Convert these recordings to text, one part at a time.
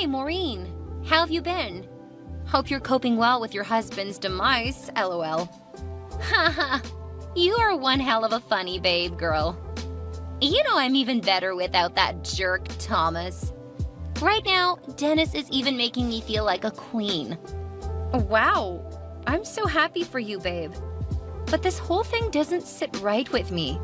Hey, Maureen. How have you been? Hope you're coping well with your husband's demise, lol. Haha, you are one hell of a funny babe, girl. You know I'm even better without that jerk, Thomas. Right now, Dennis is even making me feel like a queen. Wow, I'm so happy for you, babe. But this whole thing doesn't sit right with me.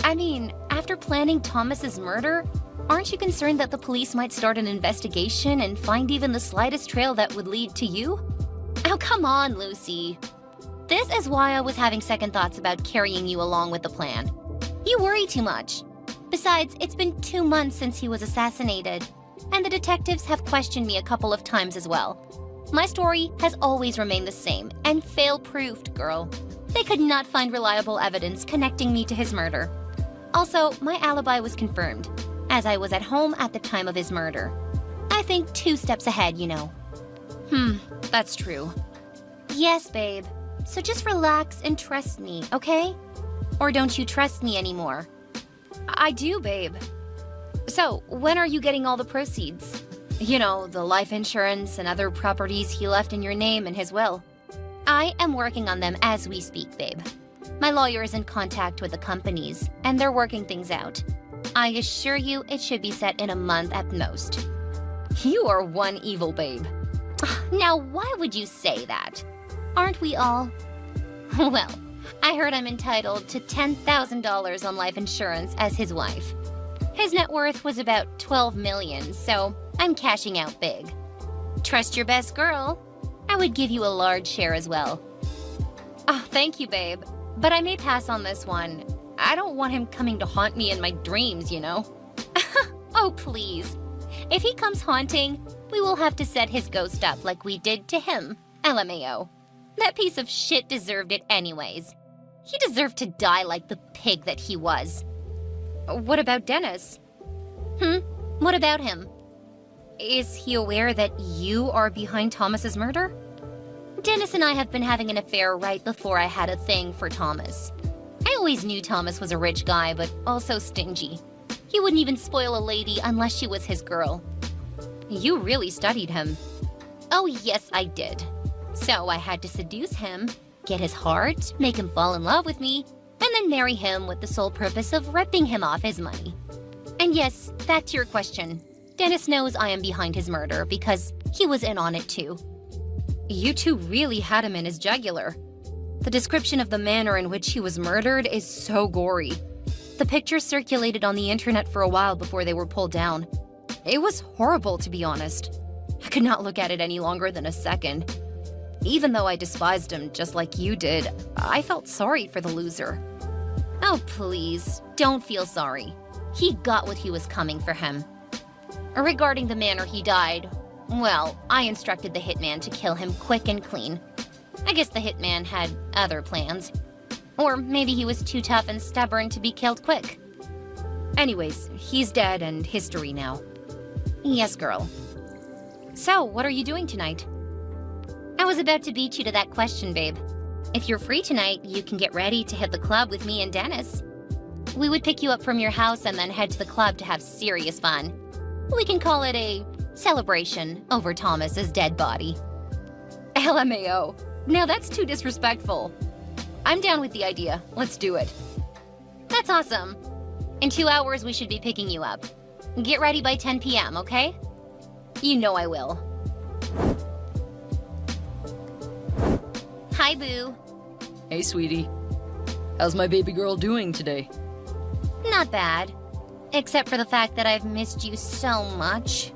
I mean, after planning Thomas's murder, aren't you concerned that the police might start an investigation and find even the slightest trail that would lead to you? Oh, come on, Lucy. This is why I was having second thoughts about carrying you along with the plan. You worry too much. Besides, it's been 2 months since he was assassinated, and the detectives have questioned me a couple of times as well. My story has always remained the same and fail-proofed, girl. They could not find reliable evidence connecting me to his murder. Also, my alibi was confirmed, as I was at home at the time of his murder. I think 2 steps ahead, you know. That's true. Yes, babe. So just relax and trust me, okay? Or don't you trust me anymore? I do, babe. So, when are you getting all the proceeds? You know, the life insurance and other properties he left in your name in his will. I am working on them as we speak, babe. My lawyer is in contact with the companies, and they're working things out. I assure you it should be set in a month at most. You are one evil babe. Now, why would you say that? Aren't we all? Well, I heard I'm entitled to $10,000 on life insurance as his wife. His net worth was about $12 million, so I'm cashing out big. Trust your best girl. I would give you a large share as well. Oh, thank you, babe. But I may pass on this one. I don't want him coming to haunt me in my dreams, you know? Oh, please. If he comes haunting, we will have to set his ghost up like we did to him. LMAO. That piece of shit deserved it anyways. He deserved to die like the pig that he was. What about Dennis? What about him? Is he aware that you are behind Thomas's murder? Dennis and I have been having an affair right before I had a thing for Thomas. I always knew Thomas was a rich guy, but also stingy. He wouldn't even spoil a lady unless she was his girl. You really studied him. Oh yes, I did. So I had to seduce him, get his heart, make him fall in love with me, and then marry him with the sole purpose of ripping him off his money. And yes, back to your question. Dennis knows I am behind his murder because he was in on it too. You two really had him in his jugular. The description of the manner in which he was murdered is so gory. The pictures circulated on the internet for a while before they were pulled down. It was horrible, to be honest. I could not look at it any longer than a second. Even though I despised him just like you did, I felt sorry for the loser. Oh, please, don't feel sorry. He got what he was coming for him. Regarding the manner he died, well, I instructed the hitman to kill him quick and clean. I guess the hitman had other plans. Or maybe he was too tough and stubborn to be killed quick. Anyways, he's dead and history now. Yes, girl. So, what are you doing tonight? I was about to beat you to that question, babe. If you're free tonight, you can get ready to hit the club with me and Dennis. We would pick you up from your house and then head to the club to have serious fun. We can call it a celebration over Thomas's dead body. LMAO. Now that's too disrespectful. I'm down with the idea. Let's do it. That's awesome. In 2 hours, we should be picking you up. Get ready by 10 p.m., okay? You know I will. Hi, Boo. Hey, sweetie. How's my baby girl doing today? Not bad. Except for the fact that I've missed you so much.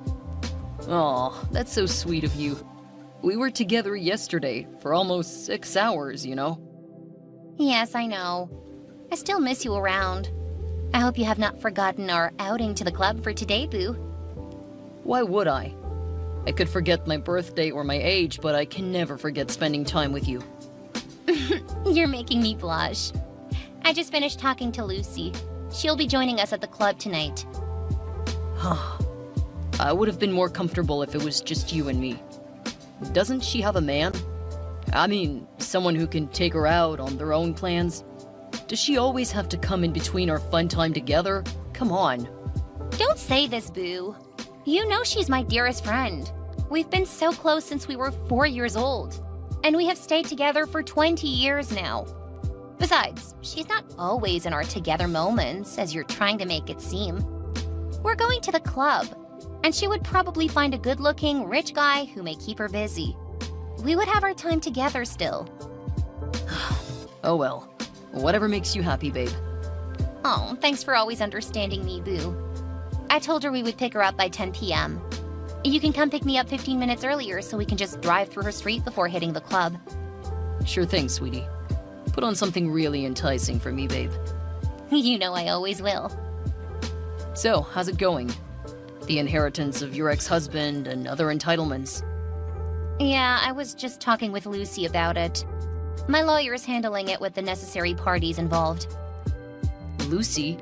Aw, that's so sweet of you. We were together yesterday for almost 6 hours, you know? Yes, I know. I still miss you around. I hope you have not forgotten our outing to the club for today, Boo. Why would I? I could forget my birthday or my age, but I can never forget spending time with you. You're making me blush. I just finished talking to Lucy. She'll be joining us at the club tonight. I would have been more comfortable if it was just you and me. Doesn't she have a man? I mean, someone who can take her out on their own plans? Does she always have to come in between our fun time together? Come on. Don't say this, Boo. You know she's my dearest friend. We've been so close since we were 4 years old. And we have stayed together for 20 years now. Besides, she's not always in our together moments, as you're trying to make it seem. We're going to the club, and she would probably find a good-looking, rich guy who may keep her busy. We would have our time together still. Oh well. Whatever makes you happy, babe. Oh, thanks for always understanding me, Boo. I told her we would pick her up by 10 p.m. You can come pick me up 15 minutes earlier so we can just drive through her street before hitting the club. Sure thing, sweetie. Put on something really enticing for me, babe. You know I always will. So, how's it going? The inheritance of your ex-husband and other entitlements. Yeah, I was just talking with Lucy about it. My lawyer's handling it with the necessary parties involved. Lucy?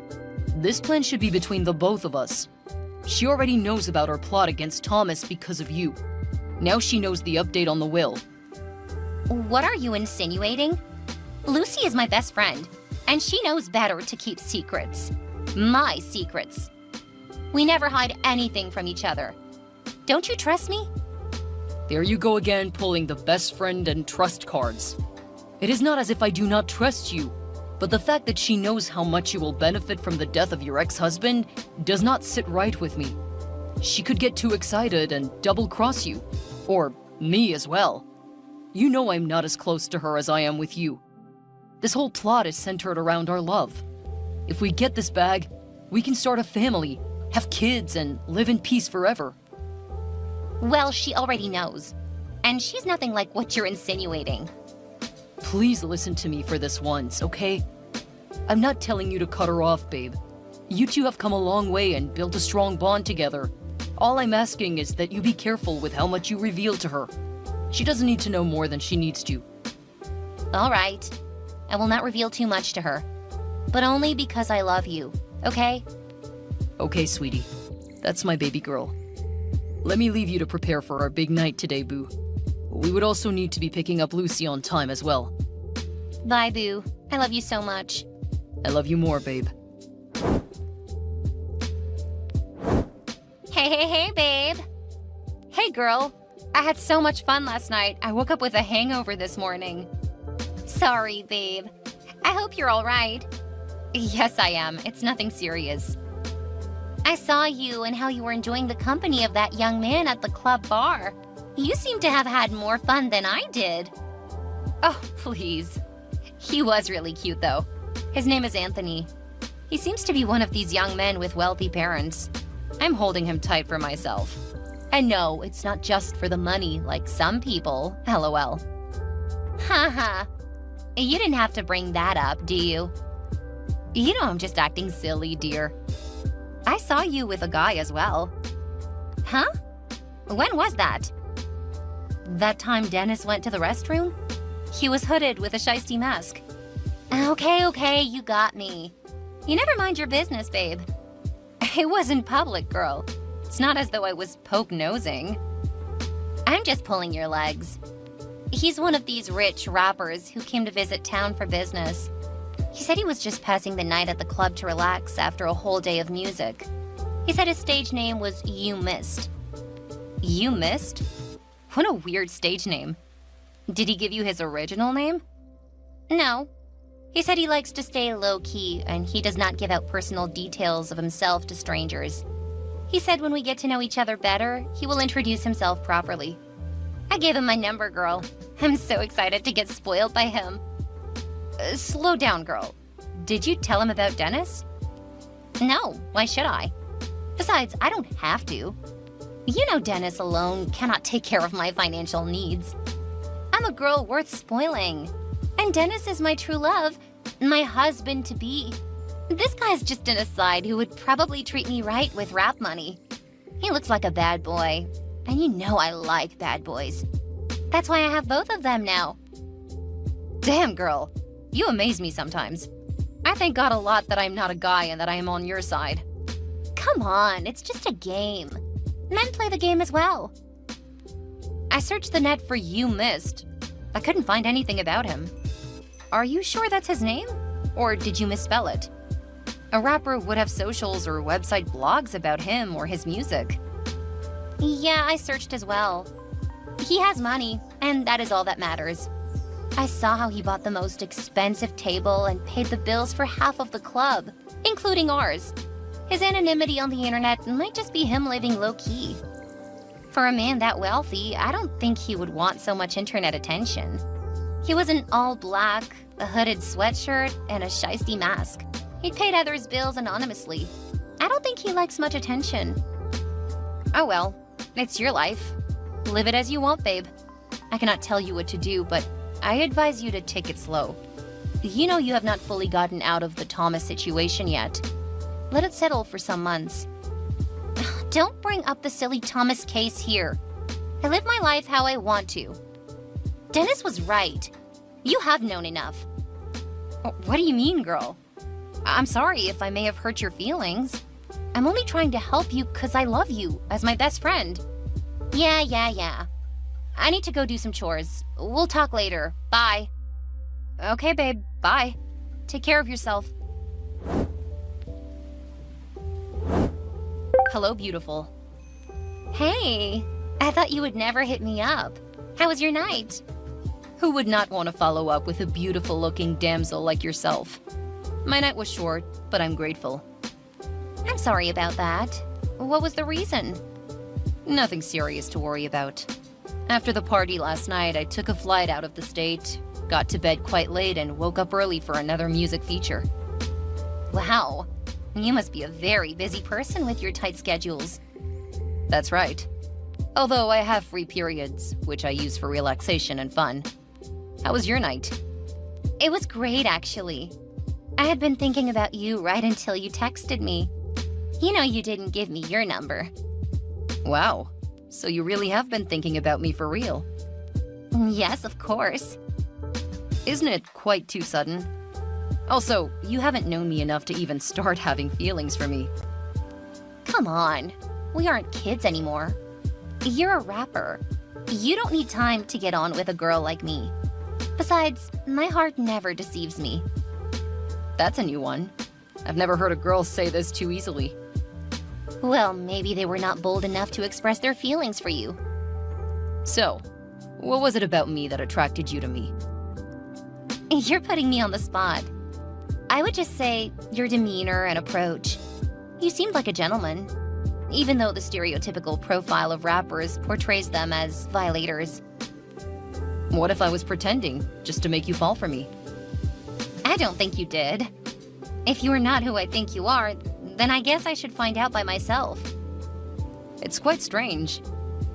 This plan should be between the both of us. She already knows about our plot against Thomas because of you. Now she knows the update on the will. What are you insinuating? Lucy is my best friend, and she knows better to keep secrets. My secrets. We never hide anything from each other. Don't you trust me? There you go again, pulling the best friend and trust cards. It is not as if I do not trust you, but the fact that she knows how much you will benefit from the death of your ex-husband does not sit right with me. She could get too excited and double-cross you. Or me as well. You know I'm not as close to her as I am with you. This whole plot is centered around our love. If we get this bag, we can start a family, have kids, and live in peace forever. Well, she already knows. And she's nothing like what you're insinuating. Please listen to me for this once, okay? I'm not telling you to cut her off, babe. You two have come a long way and built a strong bond together. All I'm asking is that you be careful with how much you reveal to her. She doesn't need to know more than she needs to. All right. I will not reveal too much to her. But only because I love you, okay? Okay, sweetie. That's my baby girl. Let me leave you to prepare for our big night today, Boo. We would also need to be picking up Lucy on time as well. Bye, Boo. I love you so much. I love you more, babe. Hey, babe. Hey, girl. I had so much fun last night. I woke up with a hangover this morning. Sorry, babe. I hope you're all right. Yes, I am. It's nothing serious. I saw you and how you were enjoying the company of that young man at the club bar. You seem to have had more fun than I did. Oh, please. He was really cute, though. His name is Anthony. He seems to be one of these young men with wealthy parents. I'm holding him tight for myself. And no, it's not just for the money like some people, LOL. Haha. You didn't have to bring that up, do you? You know I'm just acting silly, dear. I saw you with a guy as well. Huh? When was that? That time Dennis went to the restroom? He was hooded with a shiesty mask. Okay, you got me. You never mind your business, babe. It wasn't public, girl. It's not as though I was poke-nosing. I'm just pulling your legs. He's one of these rich rappers who came to visit town for business. He said he was just passing the night at the club to relax after a whole day of music. He said his stage name was You Missed. You Missed? What a weird stage name. Did he give you his original name? No. He said he likes to stay low-key and he does not give out personal details of himself to strangers. He said when we get to know each other better, he will introduce himself properly. I gave him my number, girl. I'm so excited to get spoiled by him. Slow down, girl. Did you tell him about Dennis? No, why should I? Besides, I don't have to. You know Dennis alone cannot take care of my financial needs. I'm a girl worth spoiling. And Dennis is my true love, my husband-to-be. This guy's just an aside who would probably treat me right with rap money. He looks like a bad boy, and you know I like bad boys. That's why I have both of them now. Damn, girl. You amaze me sometimes. I thank God a lot that I'm not a guy and that I am on your side. Come on, it's just a game. Men play the game as well. I searched the net for You Missed. I couldn't find anything about him. Are you sure that's his name? Or did you misspell it? A rapper would have socials or website blogs about him or his music. Yeah, I searched as well. He has money, and that is all that matters. I saw how he bought the most expensive table and paid the bills for half of the club, including ours. His anonymity on the internet might just be him living low-key. For a man that wealthy, I don't think he would want so much internet attention. He was in all black, a hooded sweatshirt, and a shiesty mask. He paid others' bills anonymously. I don't think he likes much attention. Oh well, it's your life. Live it as you want, babe. I cannot tell you what to do, but I advise you to take it slow. You know you have not fully gotten out of the Thomas situation yet. Let it settle for some months. Don't bring up the silly Thomas case here. I live my life how I want to. Dennis was right. You have known enough. What do you mean, girl? I'm sorry if I may have hurt your feelings. I'm only trying to help you because I love you as my best friend. Yeah. I need to go do some chores. We'll talk later. Bye. Okay, babe. Bye. Take care of yourself. Hello, beautiful. Hey, I thought you would never hit me up. How was your night? Who would not want to follow up with a beautiful-looking damsel like yourself? My night was short, but I'm grateful. I'm sorry about that. What was the reason? Nothing serious to worry about. After the party last night, I took a flight out of the state, got to bed quite late, and woke up early for another music feature. Wow, you must be a very busy person with your tight schedules. That's right. Although I have free periods, which I use for relaxation and fun. How was your night? It was great, actually. I had been thinking about you right until you texted me. You know you didn't give me your number. Wow, so you really have been thinking about me for real? Yes, of course. Isn't it quite too sudden? Also, you haven't known me enough to even start having feelings for me. Come on, we aren't kids anymore. You're a rapper. You don't need time to get on with a girl like me. Besides, my heart never deceives me. That's a new one. I've never heard a girl say this too easily. Well, maybe they were not bold enough to express their feelings for you. So, what was it about me that attracted you to me? You're putting me on the spot. I would just say your demeanor and approach. You seemed like a gentleman, even though the stereotypical profile of rappers portrays them as violators. What if I was pretending, just to make you fall for me? I don't think you did. If you are not who I think you are, then I guess I should find out by myself. It's quite strange.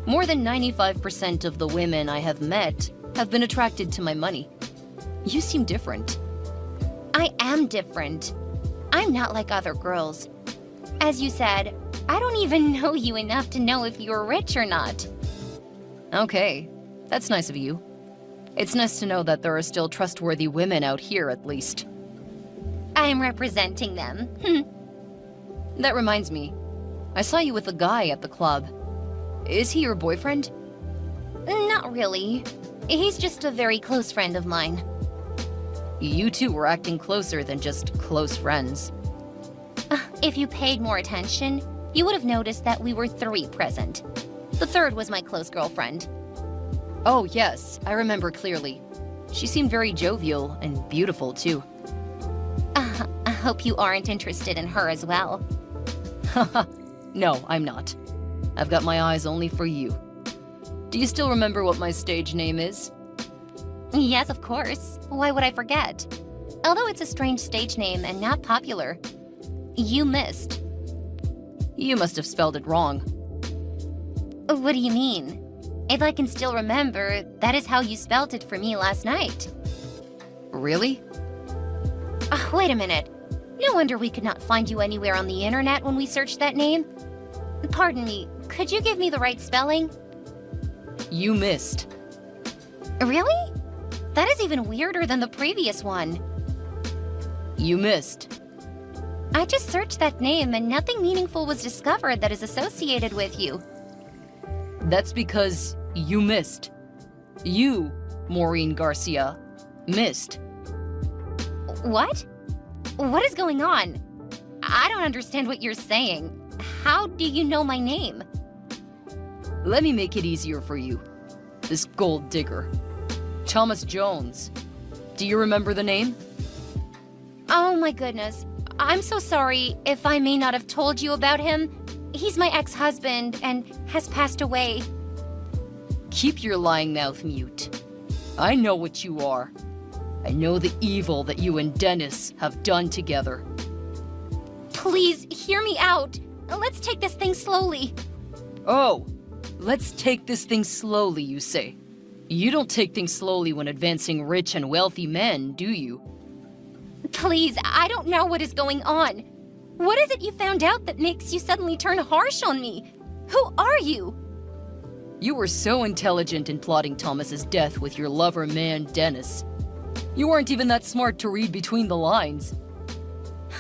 More than 95% of the women I have met have been attracted to my money. You seem different. I am different. I'm not like other girls. As you said, I don't even know you enough to know if you're rich or not. Okay, that's nice of you. It's nice to know that there are still trustworthy women out here, at least. I am representing them. That reminds me. I saw you with a guy at the club. Is he your boyfriend? Not really. He's just a very close friend of mine. You two were acting closer than just close friends. If you paid more attention, you would have noticed that we were 3 present. The third was my close girlfriend. Oh, yes, I remember clearly. She seemed very jovial and beautiful, too. I hope you aren't interested in her as well. No, I'm not. I've got my eyes only for you. Do you still remember what my stage name is? Yes, of course. Why would I forget? Although it's a strange stage name and not popular. You missed. You must have spelled it wrong. What do you mean? If I can still remember, that is how you spelled it for me last night. Really? Wait a minute. No wonder we could not find you anywhere on the internet when we searched that name. Pardon me, could you give me the right spelling? You missed. Really? That is even weirder than the previous one. You missed. I just searched that name and nothing meaningful was discovered that is associated with you. That's because you missed. You, Maureen Garcia, missed. What? What is going on? I don't understand what you're saying. How do you know my name? Let me make it easier for you. This gold digger. Thomas Jones. Do you remember the name? Oh my goodness. I'm so sorry if I may not have told you about him. He's my ex-husband and has passed away. Keep your lying mouth mute. I know what you are. I know the evil that you and Dennis have done together. Please, hear me out. Let's take this thing slowly. Oh, let's take this thing slowly, you say. You don't take things slowly when advancing rich and wealthy men, do you? Please, I don't know what is going on. What is it you found out that makes you suddenly turn harsh on me? Who are you? You were so intelligent in plotting Thomas's death with your lover man, Dennis. You weren't even that smart to read between the lines.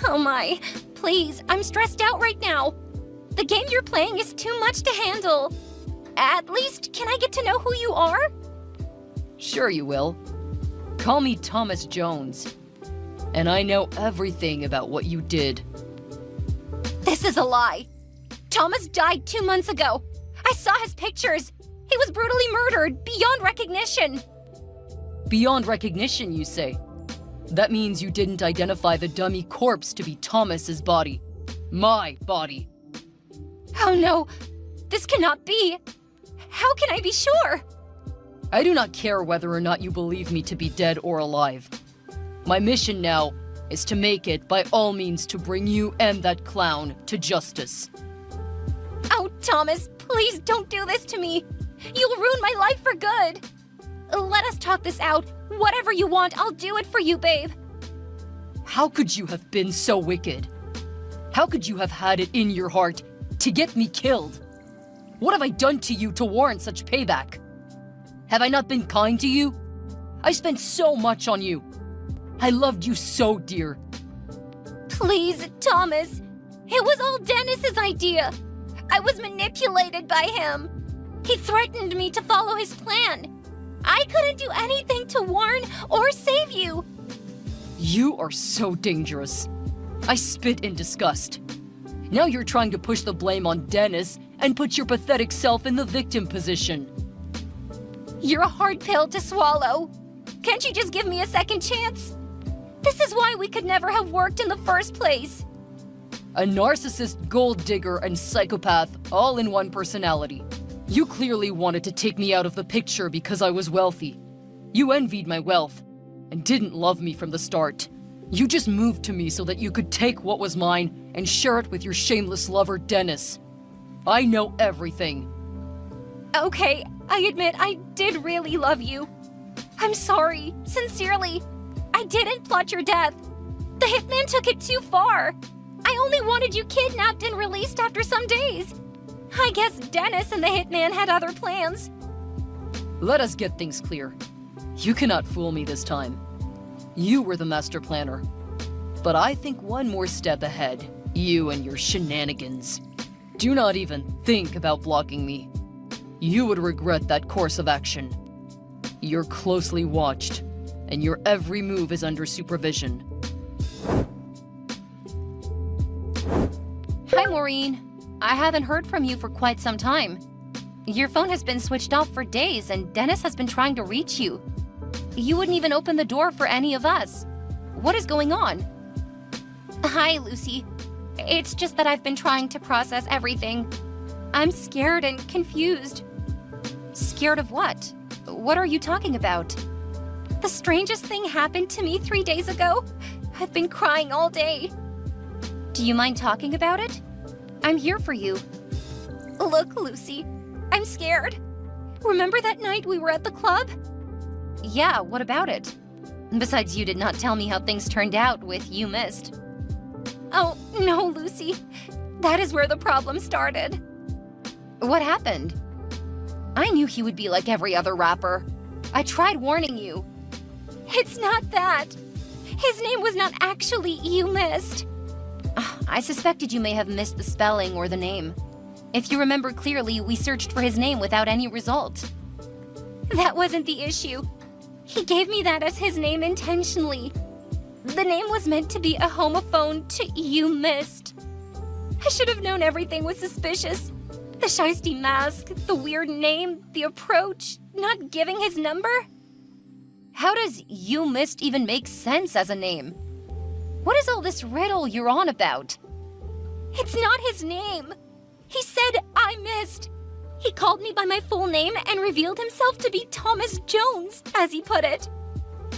Oh my, please, I'm stressed out right now. The game you're playing is too much to handle. At least, can I get to know who you are? Sure you will. Call me Thomas Jones. And I know everything about what you did. This is a lie. Thomas died 2 months ago. I saw his pictures. He was brutally murdered, beyond recognition. Beyond recognition, you say? That means you didn't identify the dummy corpse to be Thomas's body. My body. Oh no, this cannot be. How can I be sure? I do not care whether or not you believe me to be dead or alive. My mission now is to make it, by all means, to bring you and that clown to justice. Oh, Thomas, please don't do this to me. You'll ruin my life for good. Let us talk this out. Whatever you want, I'll do it for you, babe. How could you have been so wicked? How could you have had it in your heart to get me killed? What have I done to you to warrant such payback? Have I not been kind to you? I spent so much on you. I loved you so dear. Please, Thomas. It was all Dennis's idea. I was manipulated by him. He threatened me to follow his plan. I couldn't do anything to warn or save you. You are so dangerous. I spit in disgust. Now you're trying to push the blame on Dennis and put your pathetic self in the victim position. You're a hard pill to swallow. Can't you just give me a second chance? This is why we could never have worked in the first place. A narcissist, gold digger, and psychopath all in one personality. You clearly wanted to take me out of the picture because I was wealthy. You envied my wealth and didn't love me from the start. You just moved to me so that you could take what was mine and share it with your shameless lover, Dennis. I know everything. Okay, I admit I did really love you. I'm sorry, sincerely. I didn't plot your death. The hitman took it too far. I only wanted you kidnapped and released after some days. I guess Dennis and the hitman had other plans. Let us get things clear. You cannot fool me this time. You were the master planner. But I think one more step ahead, you and your shenanigans. Do not even think about blocking me. You would regret that course of action. You're closely watched, and your every move is under supervision. Hi, Maureen. I haven't heard from you for quite some time. Your phone has been switched off for days, and Dennis has been trying to reach you. You wouldn't even open the door for any of us. What is going on? Hi, Lucy. It's just that I've been trying to process everything. I'm scared and confused. Scared of what? What are you talking about? The strangest thing happened to me 3 days ago. I've been crying all day. Do you mind talking about it? I'm here for you. Look, Lucy, I'm scared. Remember that night we were at the club? Yeah, what about it? Besides, you did not tell me how things turned out with You Missed. Oh, no, Lucy. That is where the problem started. What happened? I knew he would be like every other rapper. I tried warning you. It's not that. His name was not actually You Missed. I suspected you may have missed the spelling or the name. If you remember clearly, we searched for his name without any result. That wasn't the issue. He gave me that as his name intentionally. The name was meant to be a homophone to You Missed. I should have known everything was suspicious. The shiesty mask, the weird name, the approach, not giving his number? How does you missed even make sense as a name? What is all this riddle you're on about? It's not his name. He said I missed. He called me by my full name and revealed himself to be Thomas Jones, as he put it.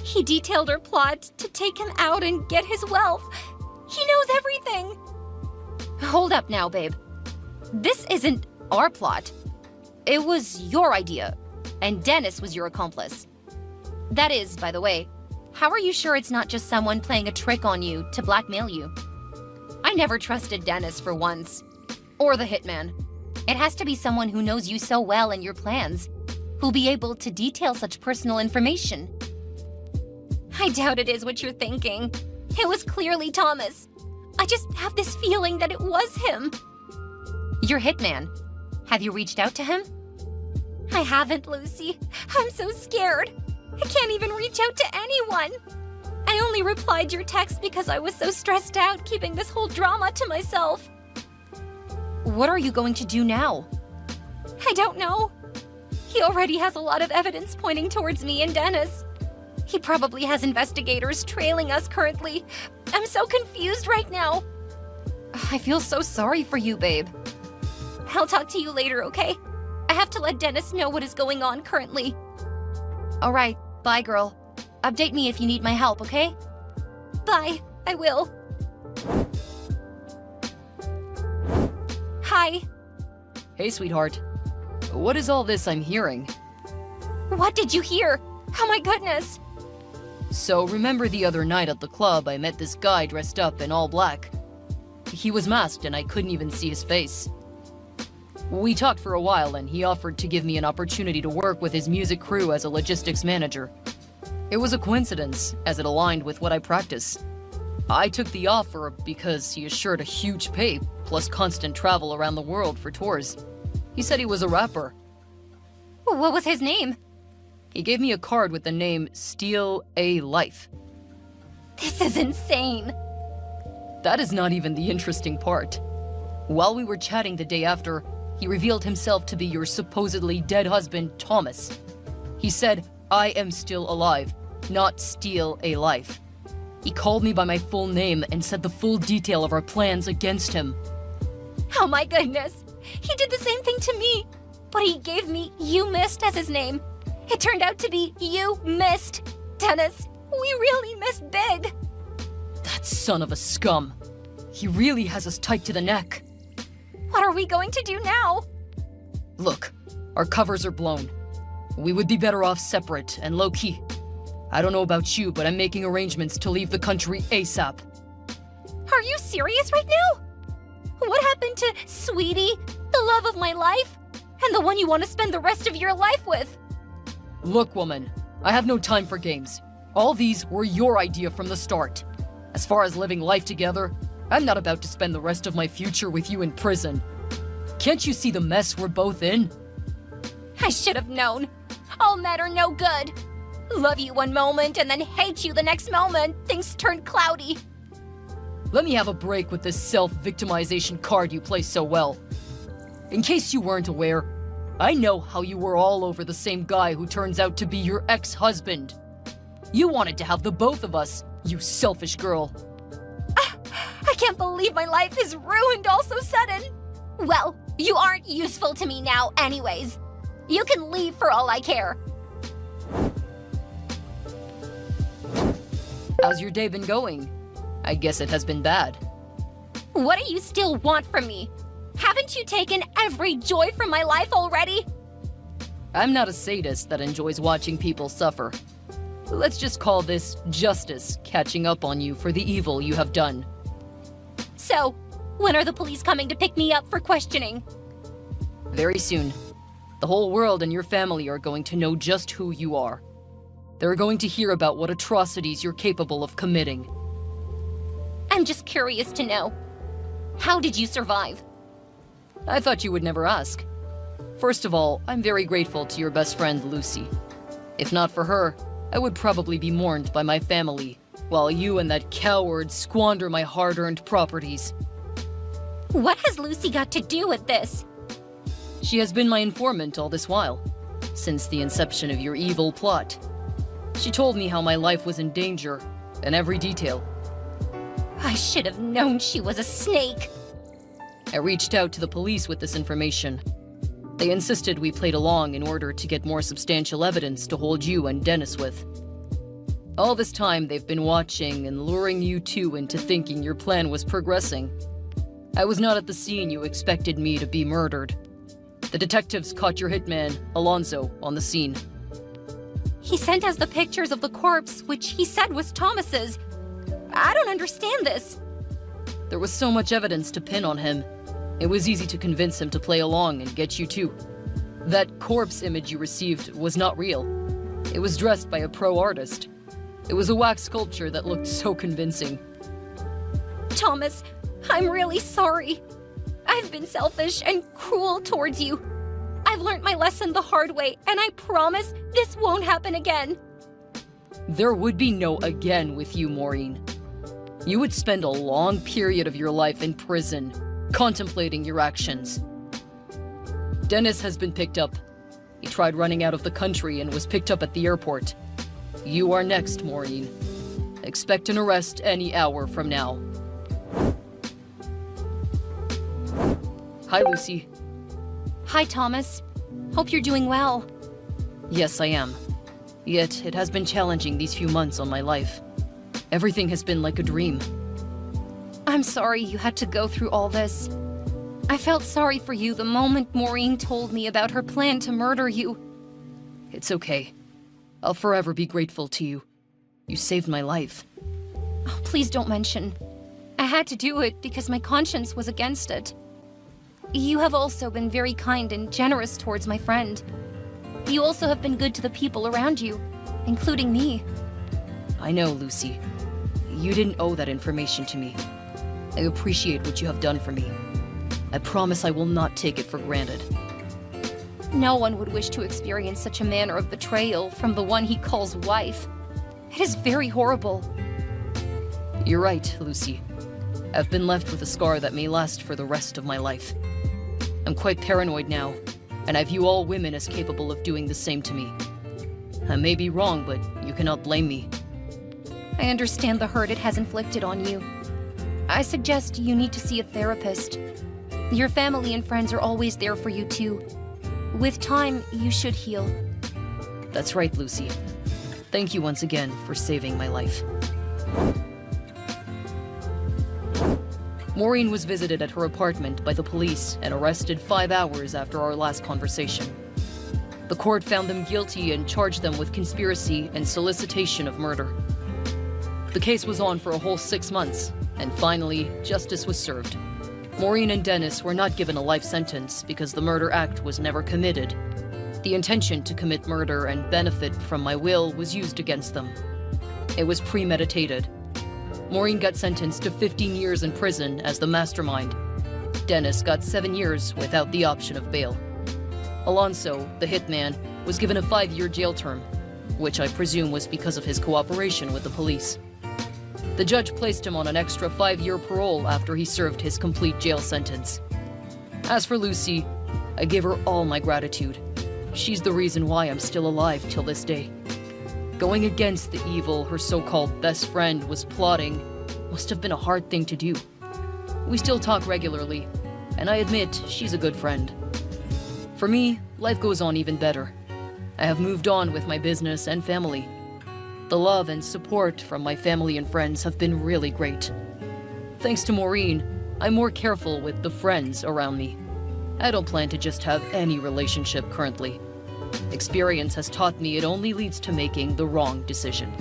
He detailed our plot to take him out and get his wealth. He knows everything. Hold up now, babe. This isn't our plot. It was your idea, and Dennis was your accomplice. That is, by the way, how are you sure it's not just someone playing a trick on you to blackmail you? I never trusted Dennis for once. Or the hitman. It has to be someone who knows you so well and your plans, who'll be able to detail such personal information. I doubt it is what you're thinking. It was clearly Thomas. I just have this feeling that it was him. Your hitman. Have you reached out to him? I haven't, Lucy. I'm so scared. I can't even reach out to anyone. I only replied your text because I was so stressed out keeping this whole drama to myself. What are you going to do now? I don't know. He already has a lot of evidence pointing towards me and Dennis. He probably has investigators trailing us currently. I'm so confused right now. I feel so sorry for you, babe. I'll talk to you later, okay? I have to let Dennis know what is going on currently. All right, bye, girl. Update me if you need my help, okay? Bye, I will. Hi. Hey, sweetheart. What is all this I'm hearing? What did you hear? Oh my goodness. So remember the other night at the club I met this guy dressed up in all black? He was masked and I couldn't even see his face. We talked for a while and he offered to give me an opportunity to work with his music crew as a logistics manager. It was a coincidence, as it aligned with what I practice. I took the offer because he assured a huge pay, plus constant travel around the world for tours. He said he was a rapper. What was his name? He gave me a card with the name Steal a Life. This is insane. That is not even the interesting part. While we were chatting the day after, he revealed himself to be your supposedly dead husband, Thomas. He said, I am still alive, not steal a life. He called me by my full name and said the full detail of our plans against him. Oh my goodness. He did the same thing to me, but he gave me You Missed as his name. It turned out to be You Missed. Dennis, we really missed big. That son of a scum. He really has us tight to the neck. What are we going to do now? Look, our covers are blown. We would be better off separate and low-key. I don't know about you, but I'm making arrangements to leave the country ASAP. Are you serious right now? What happened to Sweetie, the love of my life, and the one you want to spend the rest of your life with? Look, woman, I have no time for games. All these were your idea from the start. As far as living life together, I'm not about to spend the rest of my future with you in prison. Can't you see the mess we're both in? I should have known. All men are no good. Love you one moment and then hate you the next moment. Things turn cloudy. Let me have a break with this self-victimization card you play so well. In case you weren't aware, I know how you were all over the same guy who turns out to be your ex-husband. You wanted to have the both of us, you selfish girl. I can't believe my life is ruined all so sudden. Well, you aren't useful to me now anyways. You can leave for all I care. How's your day been going? I guess it has been bad. What do you still want from me? Haven't you taken every joy from my life already? I'm not a sadist that enjoys watching people suffer. Let's just call this justice catching up on you for the evil you have done. So, when are the police coming to pick me up for questioning? Very soon. The whole world and your family are going to know just who you are. They're going to hear about what atrocities you're capable of committing. I'm just curious to know. How did you survive? I thought you would never ask. First of all, I'm very grateful to your best friend, Lucy. If not for her, I would probably be mourned by my family, while you and that coward squander my hard-earned properties. What has Lucy got to do with this? She has been my informant all this while, since the inception of your evil plot. She told me how my life was in danger, in every detail. I should have known she was a snake. I reached out to the police with this information. They insisted we played along in order to get more substantial evidence to hold you and Dennis with. All this time, they've been watching and luring you two into thinking your plan was progressing. I was not at the scene you expected me to be murdered. The detectives caught your hitman, Alonso, on the scene. He sent us the pictures of the corpse, which he said was Thomas's. I don't understand this. There was so much evidence to pin on him. It was easy to convince him to play along and get you too. That corpse image you received was not real. It was dressed by a pro artist. It was a wax sculpture that looked so convincing. Thomas, I'm really sorry. I've been selfish and cruel towards you. I've learned my lesson the hard way, and I promise this won't happen again. There would be no again with you, Maureen. You would spend a long period of your life in prison, contemplating your actions. Dennis has been picked up. He tried running out of the country and was picked up at the airport. You are next, Maureen. Expect an arrest any hour from now. Hi, Lucy. Hi, Thomas. Hope you're doing well. Yes, I am. Yet, it has been challenging these few months on my life. Everything has been like a dream. I'm sorry you had to go through all this. I felt sorry for you the moment Maureen told me about her plan to murder you. It's okay. I'll forever be grateful to you. You saved my life. Oh, please don't mention. I had to do it because my conscience was against it. You have also been very kind and generous towards my friend. You also have been good to the people around you, including me. I know, Lucy. You didn't owe that information to me. I appreciate what you have done for me. I promise I will not take it for granted. No one would wish to experience such a manner of betrayal from the one he calls wife. It is very horrible. You're right, Lucy. I've been left with a scar that may last for the rest of my life. I'm quite paranoid now, and I view all women as capable of doing the same to me. I may be wrong, but you cannot blame me. I understand the hurt it has inflicted on you. I suggest you need to see a therapist. Your family and friends are always there for you too. With time, you should heal. That's right, Lucy. Thank you once again for saving my life. Maureen was visited at her apartment by the police and arrested 5 hours after our last conversation. The court found them guilty and charged them with conspiracy and solicitation of murder. The case was on for a whole 6 months, and finally, justice was served. Maureen and Dennis were not given a life sentence because the murder act was never committed. The intention to commit murder and benefit from my will was used against them. It was premeditated. Maureen got sentenced to 15 years in prison as the mastermind. Dennis got 7 years without the option of bail. Alonso, the hitman, was given a 5-year jail term, which I presume was because of his cooperation with the police. The judge placed him on an extra 5-year parole after he served his complete jail sentence. As for Lucy, I give her all my gratitude. She's the reason why I'm still alive till this day. Going against the evil her so-called best friend was plotting must have been a hard thing to do. We still talk regularly, and I admit she's a good friend. For me, life goes on even better. I have moved on with my business and family. The love and support from my family and friends have been really great. Thanks to Maureen, I'm more careful with the friends around me. I don't plan to just have any relationship currently. Experience has taught me it only leads to making the wrong decision.